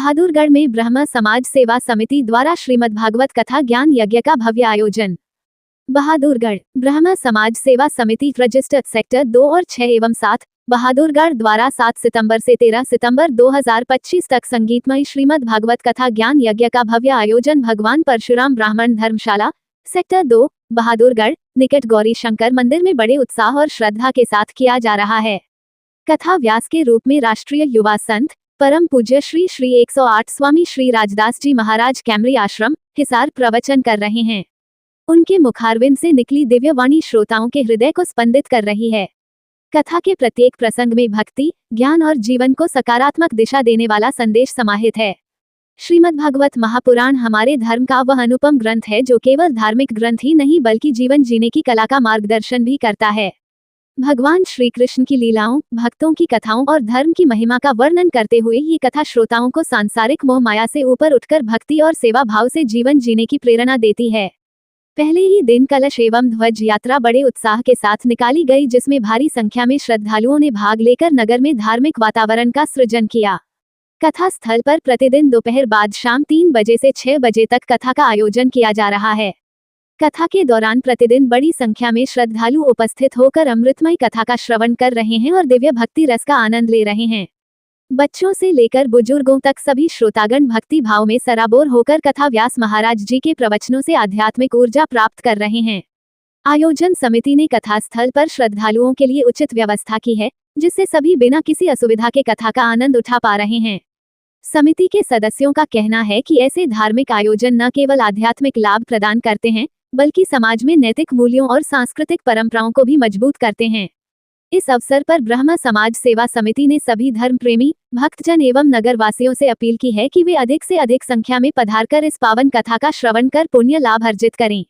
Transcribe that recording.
बहादुरगढ़ में ब्रह्म समाज सेवा समिति द्वारा श्रीमद्भागवत कथा ज्ञान यज्ञ का भव्य आयोजन। बहादुरगढ़ ब्रह्म समाज सेवा समिति रजिस्टर्ड सेक्टर 2 और 6 एवं 7 बहादुरगढ़ द्वारा 7 सितंबर से 13 सितंबर 2025 तक संगीतमय श्रीमद्भागवत कथा ज्ञान यज्ञ का भव्य आयोजन भगवान परशुराम ब्राह्मण धर्मशाला सेक्टर 2 बहादुरगढ़ निकट गौरी शंकर मंदिर में बड़े उत्साह और श्रद्धा के साथ किया जा रहा है। कथा व्यास के रूप में राष्ट्रीय युवा संत परम पूज्य श्री 108 स्वामी श्री राजदास जी महाराज कैमरी आश्रम हिसार प्रवचन कर रहे हैं। उनके मुखारविंद से निकली दिव्य वाणी श्रोताओं के हृदय को स्पंदित कर रही है। कथा के प्रत्येक प्रसंग में भक्ति, ज्ञान और जीवन को सकारात्मक दिशा देने वाला संदेश समाहित है। श्रीमद्भागवत महापुराण हमारे धर्म का वह अनुपम ग्रंथ है जो केवल धार्मिक ग्रंथ ही नहीं बल्कि जीवन जीने की कला का मार्गदर्शन भी करता है। भगवान श्री कृष्ण की लीलाओं, भक्तों की कथाओं और धर्म की महिमा का वर्णन करते हुए ये कथा श्रोताओं को सांसारिक मोह माया से ऊपर उठकर भक्ति और सेवा भाव से जीवन जीने की प्रेरणा देती है। पहले ही दिन कलश एवं ध्वज यात्रा बड़े उत्साह के साथ निकाली गई, जिसमें भारी संख्या में श्रद्धालुओं ने भाग लेकर नगर में धार्मिक वातावरण का सृजन किया। कथा स्थल पर प्रतिदिन दोपहर बाद शाम 3 बजे से 6 बजे तक कथा का आयोजन किया जा रहा है। कथा के दौरान प्रतिदिन बड़ी संख्या में श्रद्धालु उपस्थित होकर अमृतमय कथा का श्रवण कर रहे हैं और दिव्य भक्ति रस का आनंद ले रहे हैं। बच्चों से लेकर बुजुर्गों तक सभी श्रोतागण भक्ति भाव में सराबोर होकर कथा व्यास महाराज जी के प्रवचनों से आध्यात्मिक ऊर्जा प्राप्त कर रहे हैं। आयोजन समिति ने कथा स्थल पर श्रद्धालुओं के लिए उचित व्यवस्था की है, जिससे सभी बिना किसी असुविधा के कथा का आनंद उठा पा रहे हैं। समिति के सदस्यों का कहना है कि ऐसे धार्मिक आयोजन न केवल आध्यात्मिक लाभ प्रदान करते हैं बल्कि समाज में नैतिक मूल्यों और सांस्कृतिक परंपराओं को भी मजबूत करते हैं। इस अवसर पर ब्रह्म समाज सेवा समिति ने सभी धर्म प्रेमी भक्तजन एवं नगरवासियों से अपील की है कि वे अधिक से अधिक संख्या में पधारकर इस पावन कथा का श्रवण कर पुण्य लाभ अर्जित करें।